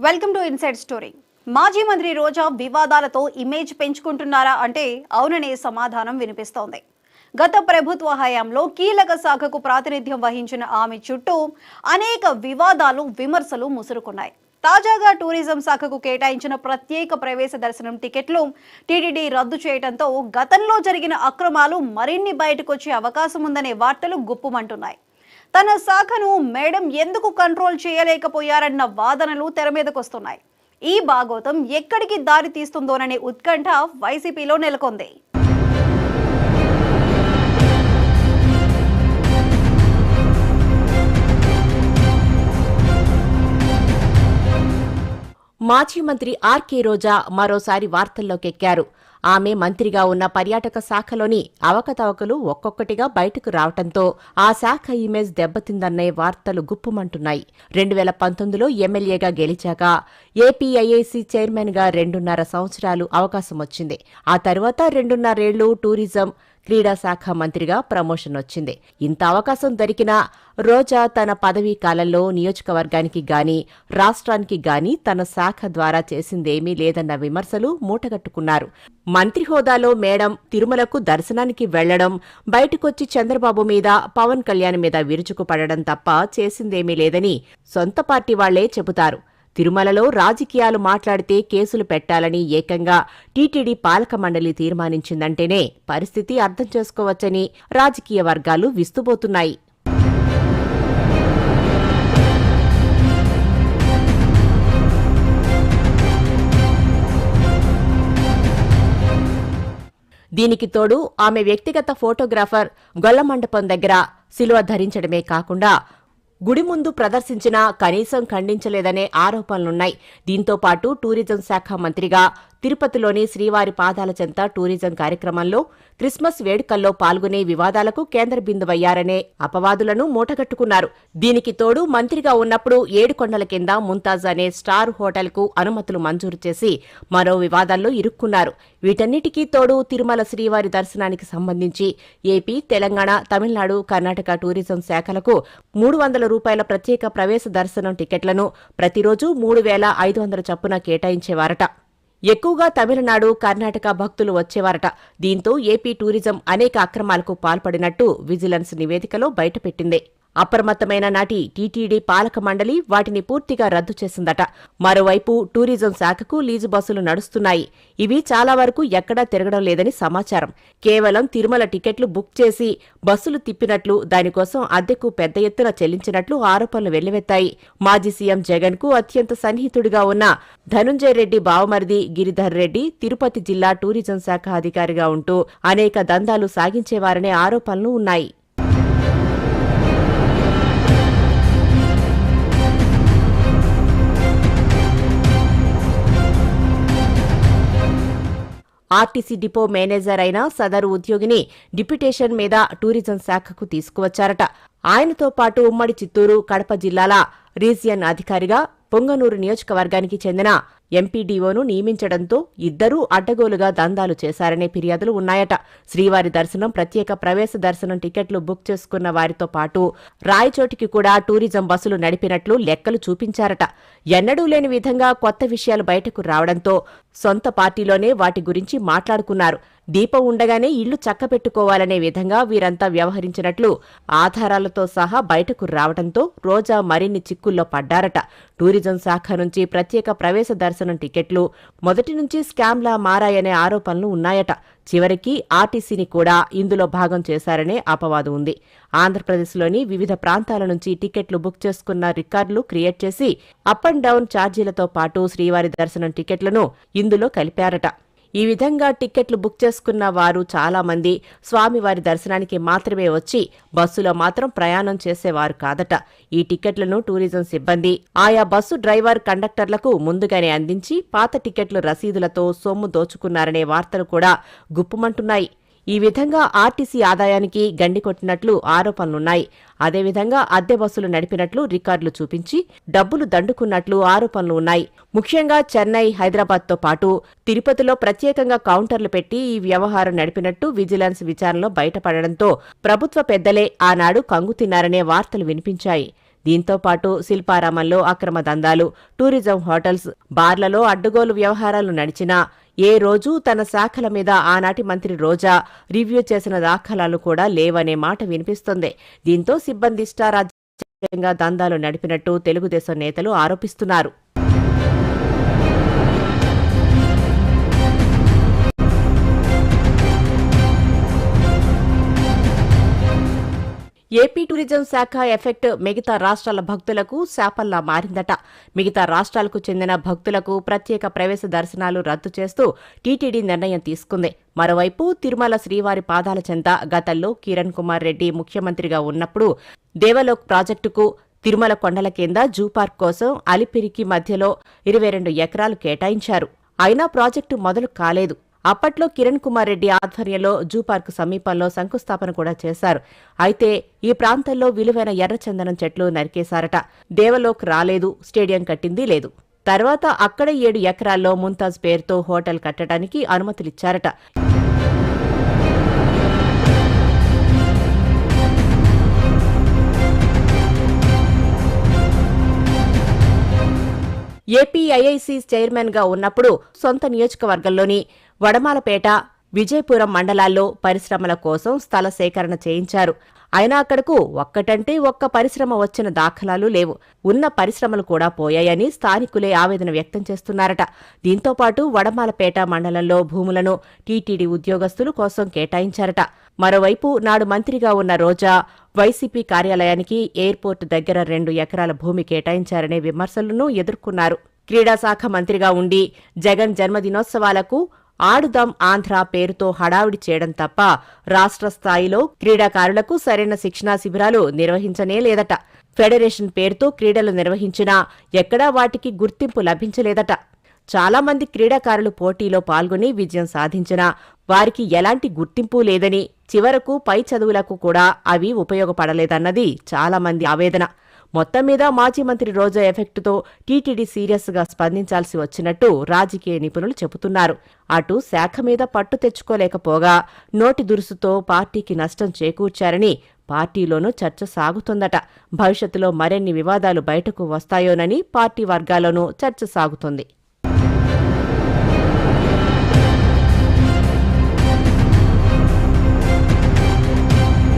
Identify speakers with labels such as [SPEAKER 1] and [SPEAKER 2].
[SPEAKER 1] Welcome to inside story. మాజీ మంత్రి రోజా వివాదాలతో image పెంచుకుంటున్నారా అంటే అవుననే సమాధానం వినిపిస్తోంది. గత ప్రభుత్వ హయాంలో కీలక శాఖకు ప్రాతినిధ్యం వహించిన ఆమె చుట్టూ అనేక వివాదాలు, విమర్శలు ముసురుకున్నాయి. తాజాగా టూరిజం శాఖకు కేటాయించిన ప్రత్యేక ప్రవేశ దర్శనం టికెట్లు టీటీడీ రద్దు చేయడంతో గతంలో జరిగిన అక్రమాలు మరిన్ని బయటకొచ్చే అవకాశం ఉందనే వార్తలు గుప్పుమంటున్నాయి. తన శాఖను మేడం ఎందుకు కంట్రోల్ చేయలేకపోయారన్న వాదనలు తెరమీదకొస్తున్నాయి. ఈ భాగోతం ఎక్కడికి దారి తీస్తుందోననే ఉత్కంఠ వైసీపీలో నెలకొంది.
[SPEAKER 2] మాజీ మంత్రి ఆర్కే రోజా మరోసారి వార్తల్లోకెక్కారు. ఆమె మంత్రిగా ఉన్న పర్యాటక శాఖలోని అవకతవకలు ఒక్కొక్కటిగా బయటకు రావడంతో ఆ శాఖ ఇమేజ్ దెబ్బతిందన్నే వార్తలు గుప్పుమంటున్నాయి. 2019లో ఎమ్మెల్యేగా గెలిచాక ఏపీఐఐసీ చైర్మన్గా 2.5 సంవత్సరాలు అవకాశం వచ్చింది. ఆ తర్వాత 2.5 ఏళ్లు టూరిజం, క్రీడా శాఖ మంత్రిగా ప్రమోషన్ వచ్చింది. ఇంత అవకాశం దొరికినా రోజా తన పదవీ కాలంలో నియోజకవర్గానికి గాని, రాష్ట్రానికి గాని తన శాఖ ద్వారా చేసిందేమీ లేదన్న విమర్శలు మూటగట్టుకున్నారు. మంత్రి హోదాలో మేడం తిరుమలకు దర్శనానికి వెళ్లడం, బయటకొచ్చి చంద్రబాబు మీద, పవన్ కళ్యాణ్ మీద విరుచుకుపడడం తప్ప చేసిందేమీ లేదని సొంత పార్టీ వాళ్లే చెబుతారు. తిరుమలలో రాజకీయాలు మాట్లాడితే కేసులు పెట్టాలని ఏకంగా టీటీడీ పాలక మండలి తీర్మానించిందంటేనే పరిస్థితి అర్థం చేసుకోవచ్చని రాజకీయ వర్గాలు విస్తుబోతున్నాయి. దీనికి తోడు ఆమె వ్యక్తిగత ఫోటోగ్రాఫర్ గొల్లమండపం దగ్గర సిలువ ధరించడమే కాకుండా గుడి ముందు ప్రదర్శించినా కనీసం ఖండించలేదనే ఆరోపణలున్నాయి. దీంతో పాటు టూరిజం శాఖ మంత్రిగా తిరుపతిలోని శ్రీవారి పాదాల చెంత టూరిజం కార్యక్రమంలో క్రిస్మస్ వేడుకల్లో పాల్గొనే వివాదాలకు కేంద్ర బిందువయ్యారనే అపవాదులను మూటగట్టుకున్నారు. దీనికి తోడు మంత్రిగా ఉన్నప్పుడు ఏడుకొండల కింద ముంతాజ్ అనే స్టార్ హోటల్కు అనుమతులు మంజూరు చేసి మరో వివాదాల్లో ఇరుక్కున్నారు. వీటన్నిటికీ తోడు తిరుమల శ్రీవారి దర్శనానికి సంబంధించి ఏపీ, తెలంగాణ, తమిళనాడు, కర్ణాటక టూరిజం శాఖలకు రూపాయల ప్రత్యేక ప్రవేశ దర్శనం టికెట్లను ప్రతిరోజు 3,500 చొప్పున కేటాయించేవారట. ఎక్కువగా తమిళనాడు, కర్ణాటక భక్తులు వచ్చేవారట. దీంతో ఏపీ టూరిజం అనేక అక్రమాలకు పాల్పడినట్టు విజిలెన్స్ నివేదికలో బయటపెట్టింది. అప్రమత్తమైన నాటి టీటీడీ పాలక మండలి వాటిని పూర్తిగా రద్దు చేసిందట. మరోవైపు టూరిజం శాఖకు లీజు బస్సులు నడుస్తున్నాయి. ఇవి చాలా వరకు ఎక్కడా తిరగడం లేదని సమాచారం. కేవలం తిరుమల టికెట్లు బుక్ చేసి బస్సులు తిప్పినట్లు, దానికోసం అద్దెకు పెద్ద ఎత్తున చెల్లించినట్లు ఆరోపణలు వెల్లువెత్తాయి. మాజీ సీఎం జగన్ కు అత్యంత సన్నిహితుడిగా ఉన్న ధనుంజయ రెడ్డి బావమరిది గిరిధర్ రెడ్డి తిరుపతి జిల్లా టూరిజం శాఖ అధికారిగా ఉంటూ అనేక దందాలు సాగించేవారనే ఆరోపణలు ఉన్నాయి. ఆర్టీసీ డిపో మేనేజర్ అయిన సదరు ఉద్యోగిని డిప్యుటేషన్ మీద టూరిజం శాఖకు తీసుకువచ్చారట. ఆయనతో పాటు ఉమ్మడి చిత్తూరు, కడప జిల్లాల రీజియన్ అధికారిగా పొంగనూరు నియోజకవర్గానికి చెందిన ఎంపీడీఓను నియమించడంతో ఇద్దరూ అడ్డగోలుగా దందాలు చేశారనే ఫిర్యాదులు ఉన్నాయట. శ్రీవారి దర్శనం, ప్రత్యేక ప్రవేశ దర్శనం టికెట్లు బుక్ చేసుకున్న వారితో పాటు రాయచోటికి కూడా టూరిజం బస్సులు నడిపినట్లు లెక్కలు చూపించారట. ఎన్నడూ లేని విధంగా కొత్త విషయాలు బయటకు రావడంతో సొంత పార్టీలోనే వాటి గురించి మాట్లాడుకున్నారు. దీపం ఉండగానే ఇళ్లు చక్కబెట్టుకోవాలనే విధంగా వీరంతా వ్యవహరించినట్లు ఆధారాలతో సహా బయటకు రావడంతో రోజా మరిన్ని చిక్కుల్లో పడ్డారట. టూరిజం శాఖ నుంచి ప్రత్యేక ప్రవేశ దర్శనం టికెట్లు మొదటి నుంచి స్కామ్లా మారాయనే ఆరోపణలు ఉన్నాయట. చివరికి ఆర్టీసీని కూడా ఇందులో భాగం చేశారనే అపవాదు ఉంది. ఆంధ్రప్రదేశ్లోని వివిధ ప్రాంతాల నుంచి టికెట్లు బుక్ చేసుకున్న రికార్డులు క్రియేట్ చేసి అప్ అండ్ డౌన్ ఛార్జీలతో పాటు శ్రీవారి దర్శనం టికెట్లను ఇందులో కలిపారట. ఈ విధంగా టిక్కెట్లు బుక్ చేసుకున్న వారు చాలా మంది స్వామివారి దర్శనానికి మాత్రమే వచ్చి బస్సులో మాత్రం ప్రయాణం చేసేవారు కాదట. ఈ టిక్కెట్లను టూరిజం సిబ్బంది ఆయా బస్సు డ్రైవర్, కండక్టర్లకు ముందుగానే అందించి పాత టిక్కెట్ల రసీదులతో సొమ్ము దోచుకున్నారనే వార్తలు కూడా గుప్పుమంటున్నాయి. ఈ విధంగా ఆర్టీసీ ఆదాయానికి గండి కొట్టినట్లు ఆరోపణలున్నాయి. అదేవిధంగా అద్దె బస్సులు నడిపినట్లు రికార్డులు చూపించి డబ్బులు దండుకున్నట్లు ఆరోపణలు ఉన్నాయి. ముఖ్యంగా చెన్నై, హైదరాబాద్తో పాటు తిరుపతిలో ప్రత్యేకంగా కౌంటర్లు పెట్టి ఈ వ్యవహారం నడిపినట్టు విజిలెన్స్ విచారణలో బయటపడడంతో ప్రభుత్వ పెద్దలే ఆనాడు కంగుతిన్నారనే వార్తలు వినిపించాయి. దీంతో పాటు శిల్పారామంలో అక్రమ దందాలు, టూరిజం హోటల్స్, బార్లలో అడ్డగోలు వ్యవహారాలు నడిచినా ఏ రోజు తన శాఖల మీద ఆనాటి మంత్రి రోజా రివ్యూ చేసిన దాఖలాలు కూడా లేవనే మాట వినిపిస్తోంది. దీంతో సిబ్బంది ఇష్టారాజ్యంగా దందాలు నడిపినట్టు తెలుగుదేశం నేతలు ఆరోపిస్తున్నారు. ఏపీ టూరిజం శాఖ ఎఫెక్ట్ మిగతా రాష్ట్రాల భక్తులకు శాపంలా మారిందట. మిగతా రాష్ట్రాలకు చెందిన భక్తులకు ప్రత్యేక ప్రవేశ దర్శనాలు రద్దు చేస్తూ టీటీడీ నిర్ణయం తీసుకుంది. మరోవైపు తిరుమల శ్రీవారి పాదాల చెంత గతంలో కిరణ్ కుమార్ రెడ్డి ముఖ్యమంత్రిగా ఉన్నప్పుడు దేవలోక్ ప్రాజెక్టుకు తిరుమల కొండల కింద జూ పార్క్ కోసం అలిపిరికి మధ్యలో 22 ఎకరాలు కేటాయించారు. అయినా ప్రాజెక్టు మొదలు కాలేదు. అప్పట్లో కిరణ్ కుమార్ రెడ్డి ఆధ్వర్యంలో జూ పార్కు సమీపంలో శంకుస్థాపన కూడా చేశారు. అయితే ఈ ప్రాంతంలో విలువైన ఎర్రచందనం చెట్లు నరికేశారట. దేవలోక్ రాలేదు, స్టేడియం కట్టింది లేదు. తర్వాత అక్కడే 7 ఎకరాల్లో ముంతాజ్ పేరుతో హోటల్ కట్టడానికి అనుమతులిచ్చారట. ఏపీ ఐఐసీ చైర్మన్ గా ఉన్నప్పుడు సొంత నియోజకవర్గంలోని వడమాలపేట, విజయపురం మండలాల్లో పరిశ్రమల కోసం స్థల సేకరణ చేయించారు. అయినా అక్కడకు ఒక్కటంటే ఒక్క పరిశ్రమ వచ్చిన దాఖలాలు లేవు. ఉన్న పరిశ్రమలు కూడా పోయాయని స్థానికులే ఆవేదన వ్యక్తం చేస్తున్నారట. దీంతో పాటు వడమాలపేట మండలంలో భూములను టీటీడీ ఉద్యోగస్తులు కోసం కేటాయించారట. మరోవైపు నాడు మంత్రిగా ఉన్న రోజా వైసీపీ కార్యాలయానికి ఎయిర్పోర్టు దగ్గర 2 ఎకరాల భూమి కేటాయించారనే విమర్శలను ఎదుర్కొన్నారు. క్రీడాశాఖ మంత్రిగా ఉండి జగన్ జన్మదినోత్సవాలకు ఆడుదాం ఆంధ్ర పేరుతో హడావుడి చేయడం తప్ప రాష్ట్ర స్థాయిలో క్రీడాకారులకు సరైన శిక్షణా శిబిరాలు నిర్వహించనే లేదట. ఫెడరేషన్ పేరుతో క్రీడలు నిర్వహించినా ఎక్కడా వాటికి గుర్తింపు లభించలేదట. చాలా మంది క్రీడాకారులు పోటీలో పాల్గొని విజయం సాధించినా వారికి ఎలాంటి గుర్తింపు లేదని, చివరకు పై చదువులకు కూడా అవి ఉపయోగపడలేదన్నది చాలా మంది ఆవేదన. మొత్తం మీద మాజీ మంత్రి రోజా ఎఫెక్టుతో టీటీడీ సీరియస్గా స్పందించాల్సి వచ్చినట్టు రాజకీయ నిపుణులు చెబుతున్నారు. అటు శాఖ మీద పట్టు తెచ్చుకోలేకపోగా నోటి దురుసుతో పార్టీకి నష్టం చేకూర్చారని పార్టీలోనూ చర్చ సాగుతోందట. భవిష్యత్తులో మరిన్ని వివాదాలు బయటకు వస్తాయోనని పార్టీ వర్గాల్లోనూ చర్చ సాగుతోంది.